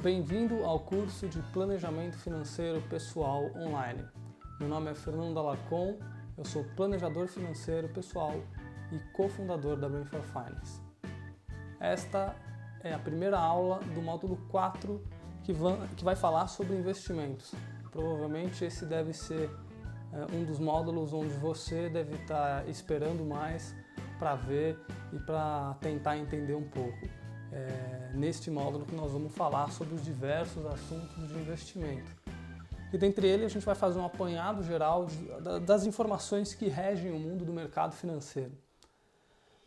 Bem-vindo ao curso de Planejamento Financeiro Pessoal Online. Meu nome é Fernando Alarcon, eu sou planejador financeiro pessoal e cofundador da Brain for Finance. Esta é a primeira aula do módulo 4 que vai falar sobre investimentos. Provavelmente esse deve ser um dos módulos onde você deve estar esperando mais para ver e para tentar entender um pouco. Neste módulo que nós vamos falar sobre os diversos assuntos de investimento. E dentre eles a gente vai fazer um apanhado geral das informações que regem o mundo do mercado financeiro.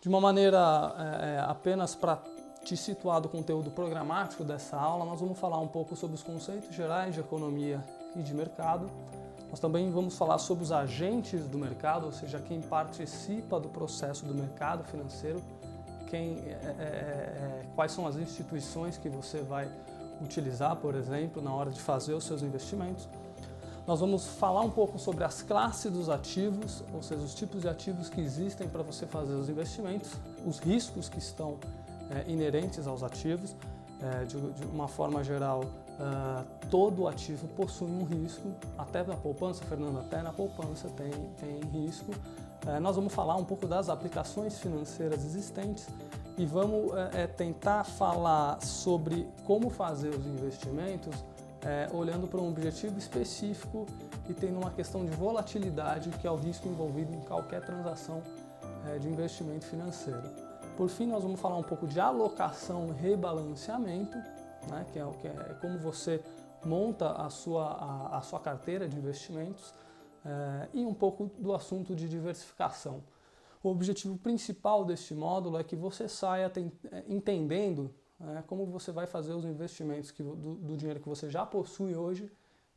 De uma maneira apenas para te situar do conteúdo programático dessa aula, nós vamos falar um pouco sobre os conceitos gerais de economia e de mercado. Nós também vamos falar sobre os agentes do mercado, ou seja, quem participa do processo do mercado financeiro, quais são as instituições que você vai utilizar, por exemplo, na hora de fazer os seus investimentos. Nós vamos falar um pouco sobre as classes dos ativos, ou seja, os tipos de ativos que existem para você fazer os investimentos, os riscos que estão inerentes aos ativos. De uma forma geral, todo ativo possui um risco, até na poupança, Fernando, até na poupança tem risco. Nós vamos falar um pouco das aplicações financeiras existentes e vamos tentar falar sobre como fazer os investimentos olhando para um objetivo específico e tendo uma questão de volatilidade, que é o risco envolvido em qualquer transação de investimento financeiro. Por fim, nós vamos falar um pouco de alocação e rebalanceamento, né, que é como você monta a sua carteira de investimentos, e um pouco do assunto de diversificação. O objetivo principal deste módulo é que você saia entendendo como você vai fazer os investimentos do dinheiro que você já possui hoje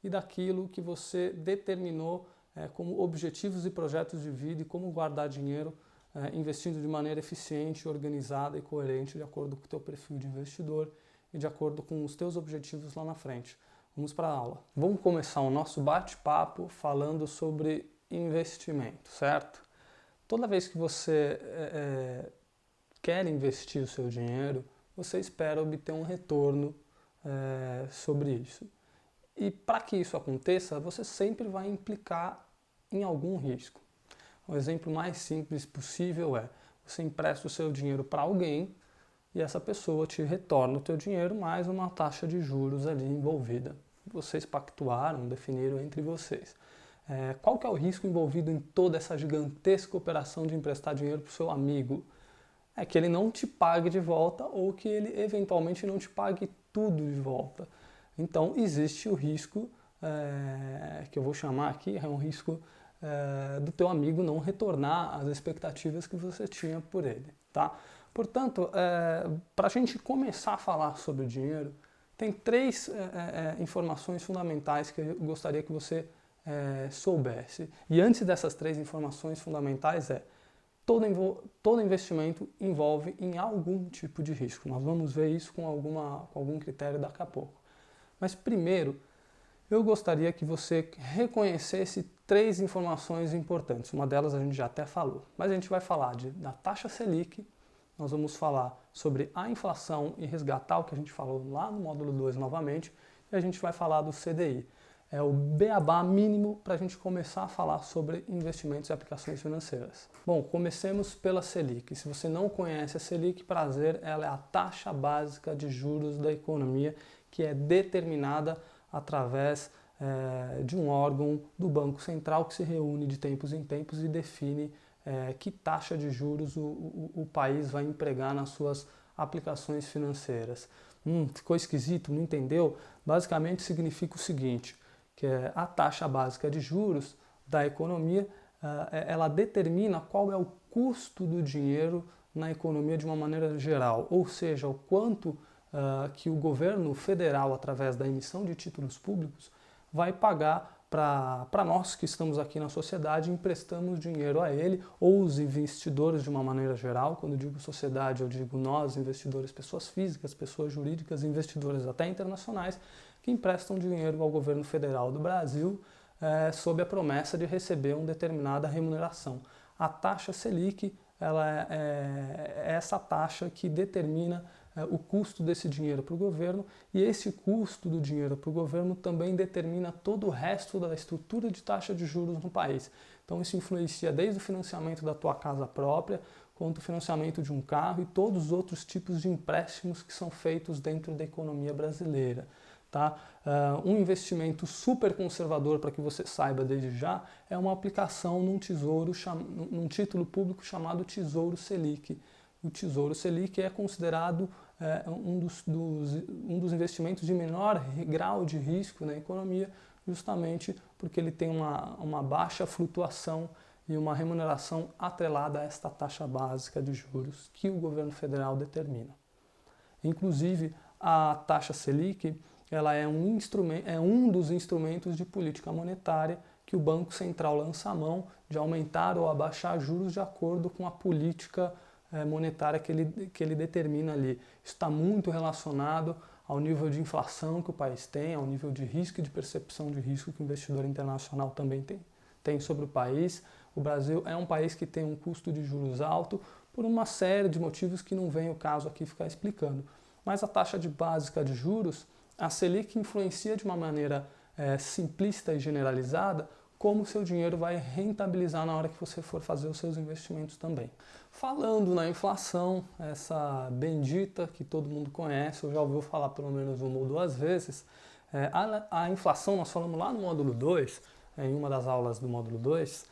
e daquilo que você determinou como objetivos e projetos de vida e como guardar dinheiro investindo de maneira eficiente, organizada e coerente de acordo com o teu perfil de investidor e de acordo com os teus objetivos lá na frente. Vamos para a aula. Vamos começar o nosso bate-papo falando sobre investimento, certo? Toda vez que você quer investir o seu dinheiro, você espera obter um retorno sobre isso. E para que isso aconteça, você sempre vai implicar em algum risco. O exemplo mais simples possível é: você empresta o seu dinheiro para alguém e essa pessoa te retorna o teu dinheiro mais uma taxa de juros ali envolvida. Vocês pactuaram, definiram entre vocês. Qual que é o risco envolvido em toda essa gigantesca operação de emprestar dinheiro para o seu amigo? É que ele não te pague de volta ou que ele eventualmente não te pague tudo de volta. Então existe o risco, que eu vou chamar aqui, é um risco do teu amigo não retornar as expectativas que você tinha por ele, tá? Portanto, para a gente começar a falar sobre o dinheiro, tem três informações fundamentais que eu gostaria que você soubesse. E antes dessas três informações fundamentais todo investimento envolve em algum tipo de risco. Nós vamos ver isso com algum critério daqui a pouco. Mas primeiro, eu gostaria que você reconhecesse três informações importantes. Uma delas a gente já até falou. Mas a gente vai falar da taxa Selic, nós vamos falar sobre a inflação e resgatar o que a gente falou lá no módulo 2 novamente, e a gente vai falar do CDI. É o beabá mínimo para a gente começar a falar sobre investimentos e aplicações financeiras. Bom, comecemos pela Selic. Se você não conhece a Selic, prazer, ela é a taxa básica de juros da economia que é determinada através de um órgão do Banco Central que se reúne de tempos em tempos e define que taxa de juros o país vai empregar nas suas aplicações financeiras. Ficou esquisito, não entendeu? Basicamente significa o seguinte, que a taxa básica de juros da economia, ela determina qual é o custo do dinheiro na economia de uma maneira geral, ou seja, o quanto que o governo federal, através da emissão de títulos públicos, vai pagar para nós que estamos aqui na sociedade, emprestamos dinheiro a ele, ou os investidores de uma maneira geral. Quando eu digo sociedade, eu digo nós, investidores, pessoas físicas, pessoas jurídicas, investidores até internacionais, que emprestam dinheiro ao governo federal do Brasil sob a promessa de receber uma determinada remuneração. A taxa Selic ela é essa taxa que determina o custo desse dinheiro para o governo, e esse custo do dinheiro para o governo também determina todo o resto da estrutura de taxa de juros no país. Então isso influencia desde o financiamento da tua casa própria, quanto o financiamento de um carro e todos os outros tipos de empréstimos que são feitos dentro da economia brasileira. Tá? Um investimento super conservador, para que você saiba desde já, é uma aplicação num título público chamado Tesouro Selic. O Tesouro Selic é considerado um dos investimentos de menor grau de risco na economia, justamente porque ele tem uma baixa flutuação e uma remuneração atrelada a esta taxa básica de juros que o governo federal determina. Inclusive, a taxa Selic ela é um dos instrumentos de política monetária que o Banco Central lança a mão de aumentar ou abaixar juros de acordo com a política monetária que ele determina ali. Isso está muito relacionado ao nível de inflação que o país tem, ao nível de risco e de percepção de risco que o investidor internacional também tem sobre o país. O Brasil é um país que tem um custo de juros alto por uma série de motivos que não vem o caso aqui ficar explicando. Mas a taxa básica de juros, a Selic influencia de uma maneira simplista e generalizada como o seu dinheiro vai rentabilizar na hora que você for fazer os seus investimentos também. Falando na inflação, essa bendita que todo mundo conhece, eu já ouviu falar pelo menos uma ou duas vezes, a inflação, nós falamos lá no módulo 2, em uma das aulas do módulo 2,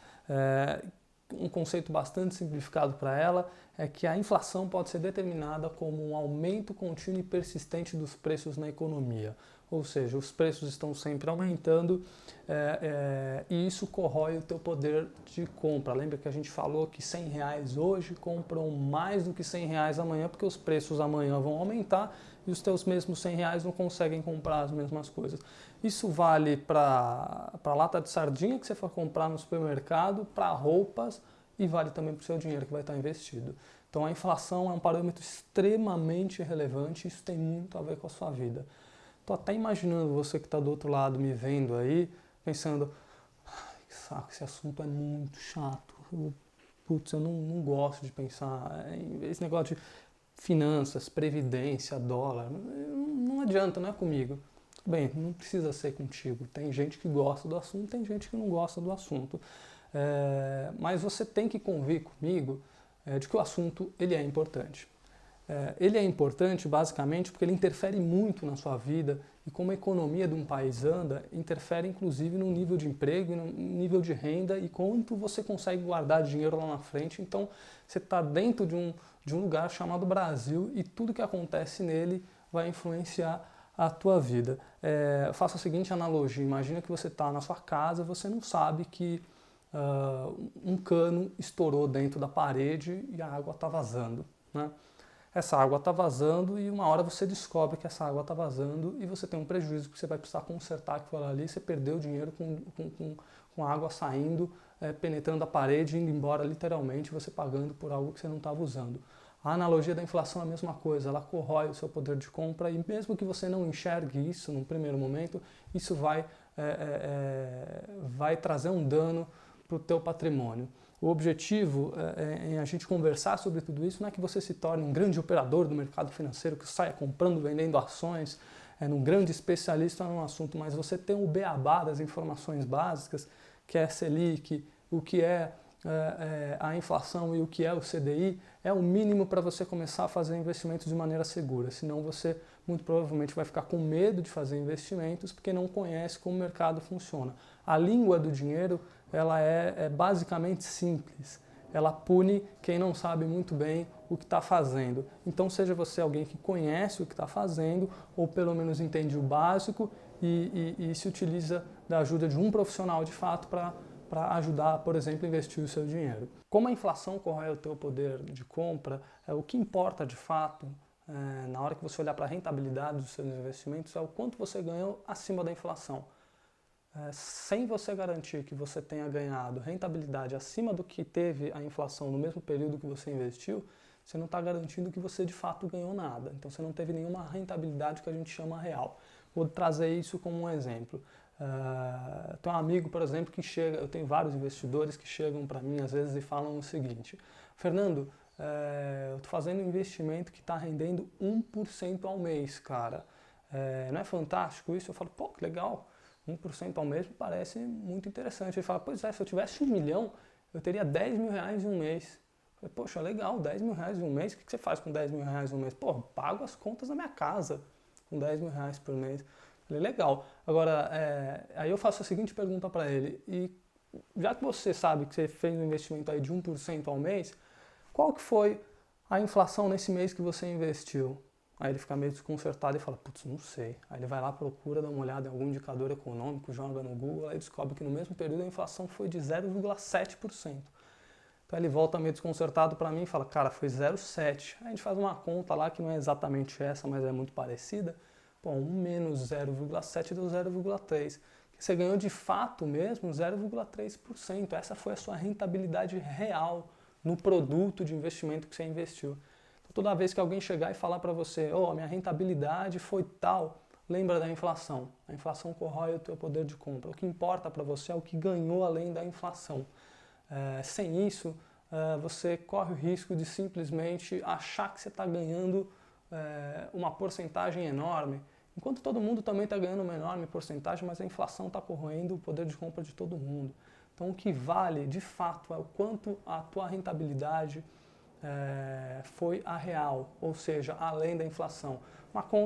um conceito bastante simplificado para ela é que a inflação pode ser determinada como um aumento contínuo e persistente dos preços na economia. Ou seja, os preços estão sempre aumentando e isso corrói o teu poder de compra. Lembra que a gente falou que R$100 hoje compram mais do que R$100 amanhã, porque os preços amanhã vão aumentar e os teus mesmos R$100 não conseguem comprar as mesmas coisas. Isso vale para lata de sardinha que você for comprar no supermercado, para roupas e vale também para o seu dinheiro que vai estar investido. Então a inflação é um parâmetro extremamente relevante e isso tem muito a ver com a sua vida. Estou até imaginando você que está do outro lado me vendo aí, pensando, que saco, esse assunto é muito chato. Putz, eu não gosto de pensar. Esse negócio de finanças, previdência, dólar, não adianta, não é comigo. Bem, não precisa ser contigo. Tem gente que gosta do assunto, tem gente que não gosta do assunto. Mas você tem que convir comigo de que o assunto ele é importante. Ele é importante basicamente porque ele interfere muito na sua vida e como a economia de um país anda, interfere inclusive no nível de emprego, no nível de renda e quanto você consegue guardar dinheiro lá na frente. Então você está dentro de um lugar chamado Brasil e tudo que acontece nele vai influenciar a tua vida. Faça a seguinte analogia, imagina que você está na sua casa, você não sabe que um cano estourou dentro da parede e a água está vazando, né? Essa água está vazando e uma hora você descobre que essa água está vazando e você tem um prejuízo que você vai precisar consertar aquilo ali, você perdeu o dinheiro com a água saindo, penetrando a parede, indo embora literalmente, você pagando por algo que você não estava usando. A analogia da inflação é a mesma coisa, ela corrói o seu poder de compra e mesmo que você não enxergue isso num primeiro momento, isso vai trazer um dano para o teu patrimônio. O objetivo em a gente conversar sobre tudo isso não é que você se torne um grande operador do mercado financeiro, que saia comprando, vendendo ações, um grande especialista num assunto, mas você tem o beabá das informações básicas, que é Selic, o que é a inflação e o que é o CDI, é o mínimo para você começar a fazer investimentos de maneira segura, senão você muito provavelmente vai ficar com medo de fazer investimentos porque não conhece como o mercado funciona. A língua do dinheiro ela é basicamente simples, ela pune quem não sabe muito bem o que está fazendo. Então seja você alguém que conhece o que está fazendo ou pelo menos entende o básico e se utiliza da ajuda de um profissional de fato para ajudar, por exemplo, a investir o seu dinheiro. Como a inflação corrói o teu poder de compra, o que importa de fato, na hora que você olhar para a rentabilidade dos seus investimentos, é o quanto você ganhou acima da inflação. Sem você garantir que você tenha ganhado rentabilidade acima do que teve a inflação no mesmo período que você investiu, você não está garantindo que você de fato ganhou nada. Então você não teve nenhuma rentabilidade que a gente chama real. Vou trazer isso como um exemplo. Tem um amigo, por exemplo, que chega, eu tenho vários investidores que chegam para mim às vezes e falam o seguinte: Fernando, eu estou fazendo um investimento que está rendendo 1% ao mês, cara. Não é fantástico isso? Eu falo, pô, que legal, 1% ao mês me parece muito interessante. Ele fala, pois é, se eu tivesse 1 milhão, eu teria 10 mil reais em um mês. Eu falei, poxa, legal, 10 mil reais em um mês, o que você faz com 10 mil reais em um mês? Pô, eu pago as contas da minha casa com 10 mil reais por mês. Eu falei, legal. Agora, aí eu faço a seguinte pergunta para ele, e já que você sabe que você fez um investimento aí de 1% ao mês, qual que foi a inflação nesse mês que você investiu? Aí ele fica meio desconcertado e fala, putz, não sei. Aí ele vai lá, procura, dá uma olhada em algum indicador econômico, joga no Google e descobre que no mesmo período a inflação foi de 0,7%. Então ele volta meio desconcertado para mim e fala, cara, foi 0,7%. Aí a gente faz uma conta lá que não é exatamente essa, mas é muito parecida. Pô, 1 menos 0,7 deu 0,3%. Você ganhou de fato mesmo 0,3%. Essa foi a sua rentabilidade real no produto de investimento que você investiu. Toda vez que alguém chegar e falar para você, a minha rentabilidade foi tal, lembra da inflação. A inflação corrói o teu poder de compra. O que importa para você é o que ganhou além da inflação. Sem isso, você corre o risco de simplesmente achar que você está ganhando uma porcentagem enorme, enquanto todo mundo também está ganhando uma enorme porcentagem, mas a inflação está corroendo o poder de compra de todo mundo. Então o que vale, de fato, é o quanto a tua rentabilidade foi a real, ou seja, além da inflação.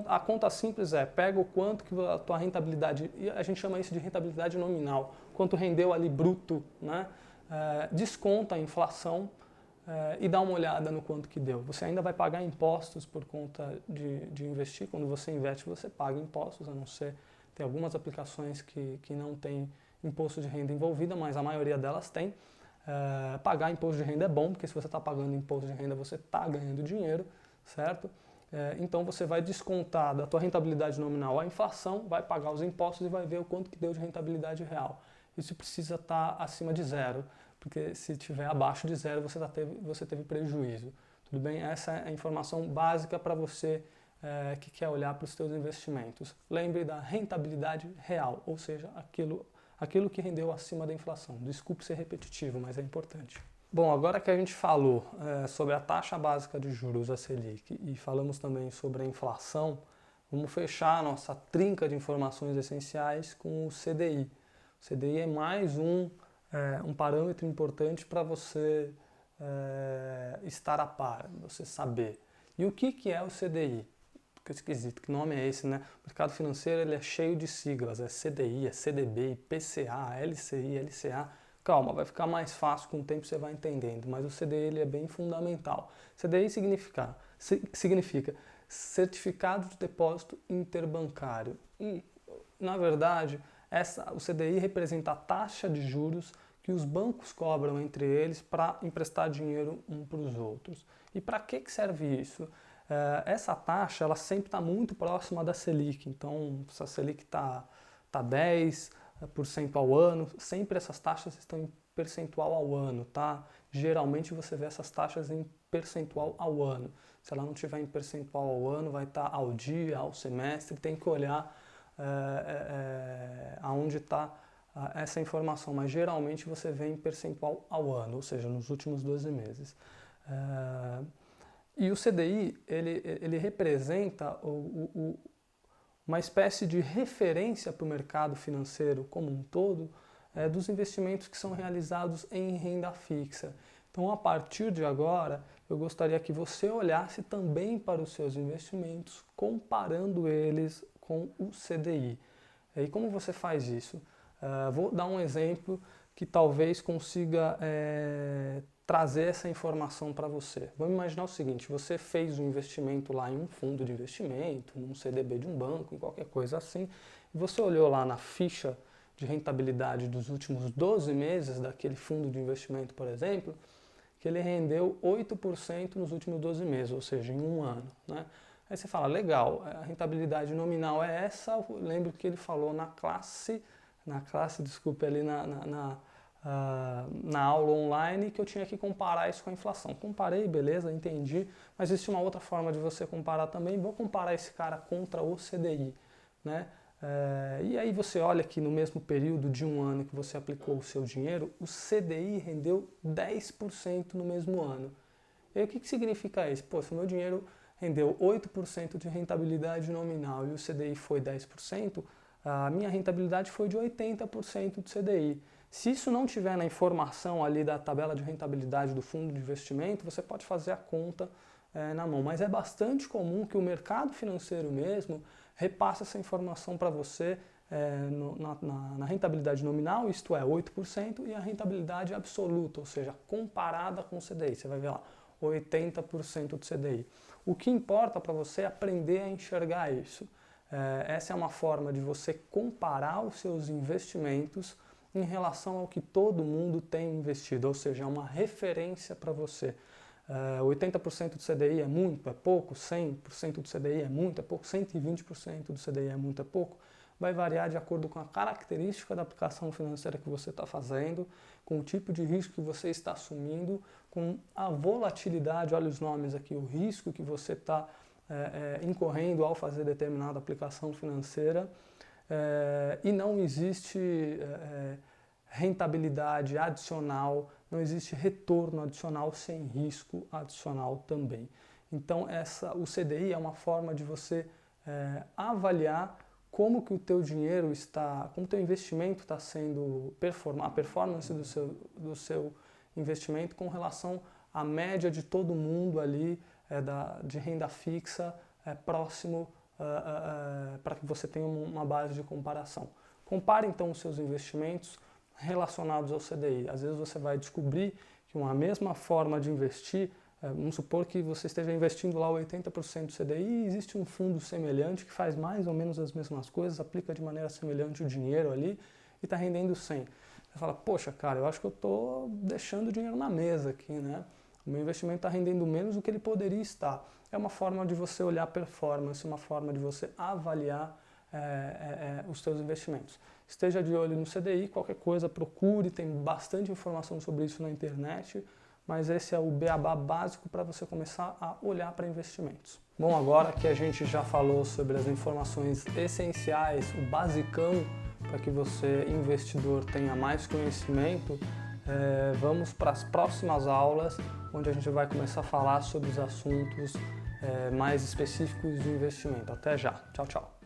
A conta simples pega o quanto que a tua rentabilidade, e a gente chama isso de rentabilidade nominal, quanto rendeu ali bruto, né? Desconta a inflação e dá uma olhada no quanto que deu. Você ainda vai pagar impostos por conta de investir. Quando você investe, você paga impostos, a não ser, tem algumas aplicações que não tem imposto de renda envolvida, mas a maioria delas tem. Pagar imposto de renda é bom, porque se você está pagando imposto de renda, você está ganhando dinheiro, certo? Então você vai descontar da tua rentabilidade nominal a inflação, vai pagar os impostos e vai ver o quanto que deu de rentabilidade real. Isso precisa estar acima de 0, porque se estiver abaixo de 0, você teve prejuízo. Tudo bem? Essa é a informação básica para você que quer olhar para os seus investimentos. Lembre da rentabilidade real, ou seja, aquilo que rendeu acima da inflação. Desculpe ser repetitivo, mas é importante. Bom, agora que a gente falou sobre a taxa básica de juros, a Selic, e falamos também sobre a inflação, vamos fechar a nossa trinca de informações essenciais com o CDI. O CDI é mais um parâmetro importante para você estar a par, você saber. E o que é o CDI? Que esquisito, que nome é esse, né? O mercado financeiro ele é cheio de siglas, é CDI, é CDB, IPCA, LCI, LCA. Calma, vai ficar mais fácil com o tempo, você vai entendendo, mas o CDI ele é bem fundamental. CDI significa Certificado de Depósito Interbancário. E, na verdade, o CDI representa a taxa de juros que os bancos cobram entre eles para emprestar dinheiro um para os outros. E para que serve isso? Essa taxa ela sempre está muito próxima da Selic, então se a Selic está 10% ao ano, sempre essas taxas estão em percentual ao ano, tá? Geralmente você vê essas taxas em percentual ao ano. Se ela não tiver em percentual ao ano, vai estar ao dia, ao semestre, tem que olhar aonde está essa informação, mas geralmente você vê em percentual ao ano, ou seja, nos últimos 12 meses. E o CDI, ele representa uma espécie de referência para o mercado financeiro como um todo dos investimentos que são realizados em renda fixa. Então, a partir de agora, eu gostaria que você olhasse também para os seus investimentos, comparando eles com o CDI. E como você faz isso? Vou dar um exemplo que talvez consiga trazer essa informação para você. Vamos imaginar o seguinte, você fez um investimento lá em um fundo de investimento, num CDB de um banco, em qualquer coisa assim, e você olhou lá na ficha de rentabilidade dos últimos 12 meses daquele fundo de investimento, por exemplo, que ele rendeu 8% nos últimos 12 meses, ou seja, em um ano, né? Aí você fala, legal, a rentabilidade nominal é essa, eu lembro que ele falou na classe, desculpe, ali na aula online, que eu tinha que comparar isso com a inflação. Comparei, beleza, entendi, mas existe uma outra forma de você comparar também, vou comparar esse cara contra o CDI, né? E aí você olha que no mesmo período de um ano que você aplicou o seu dinheiro, o CDI rendeu 10% no mesmo ano. E aí, o que significa isso? Pô, se o meu dinheiro rendeu 8% de rentabilidade nominal e o CDI foi 10%, a minha rentabilidade foi de 80% do CDI. Se isso não tiver na informação ali da tabela de rentabilidade do fundo de investimento, você pode fazer a conta na mão. Mas é bastante comum que o mercado financeiro mesmo repasse essa informação para você na rentabilidade nominal, isto é, 8%, e a rentabilidade absoluta, ou seja, comparada com o CDI. Você vai ver lá, 80% do CDI. O que importa para você é aprender a enxergar isso. Essa é uma forma de você comparar os seus investimentos em relação ao que todo mundo tem investido, ou seja, é uma referência para você. 80% do CDI é muito, é pouco? 100% do CDI é muito, é pouco? 120% do CDI é muito, é pouco? Vai variar de acordo com a característica da aplicação financeira que você está fazendo, com o tipo de risco que você está assumindo, com a volatilidade, olha os nomes aqui, o risco que você está incorrendo ao fazer determinada aplicação financeira, e não existe rentabilidade adicional, não existe retorno adicional sem risco adicional também. Então o CDI é uma forma de você avaliar como que o teu dinheiro está, como o teu investimento está sendo a performance do seu investimento com relação à média de todo mundo ali de renda fixa próximo para que você tenha uma base de comparação. Compare então os seus investimentos relacionados ao CDI. Às vezes você vai descobrir que uma mesma forma de investir, vamos supor que você esteja investindo lá 80% do CDI e existe um fundo semelhante que faz mais ou menos as mesmas coisas, aplica de maneira semelhante o dinheiro ali e está rendendo 100. Você fala, poxa cara, eu acho que eu estou deixando o dinheiro na mesa aqui, né? O meu investimento está rendendo menos do que ele poderia estar. É uma forma de você olhar a performance, uma forma de você avaliar os seus investimentos. Esteja de olho no CDI, qualquer coisa procure, tem bastante informação sobre isso na internet, mas esse é o beabá básico para você começar a olhar para investimentos. Bom, agora que a gente já falou sobre as informações essenciais, o basicão para que você, investidor, tenha mais conhecimento, vamos para as próximas aulas, onde a gente vai começar a falar sobre os assuntos mais específicos de investimento. Até já. Tchau, tchau.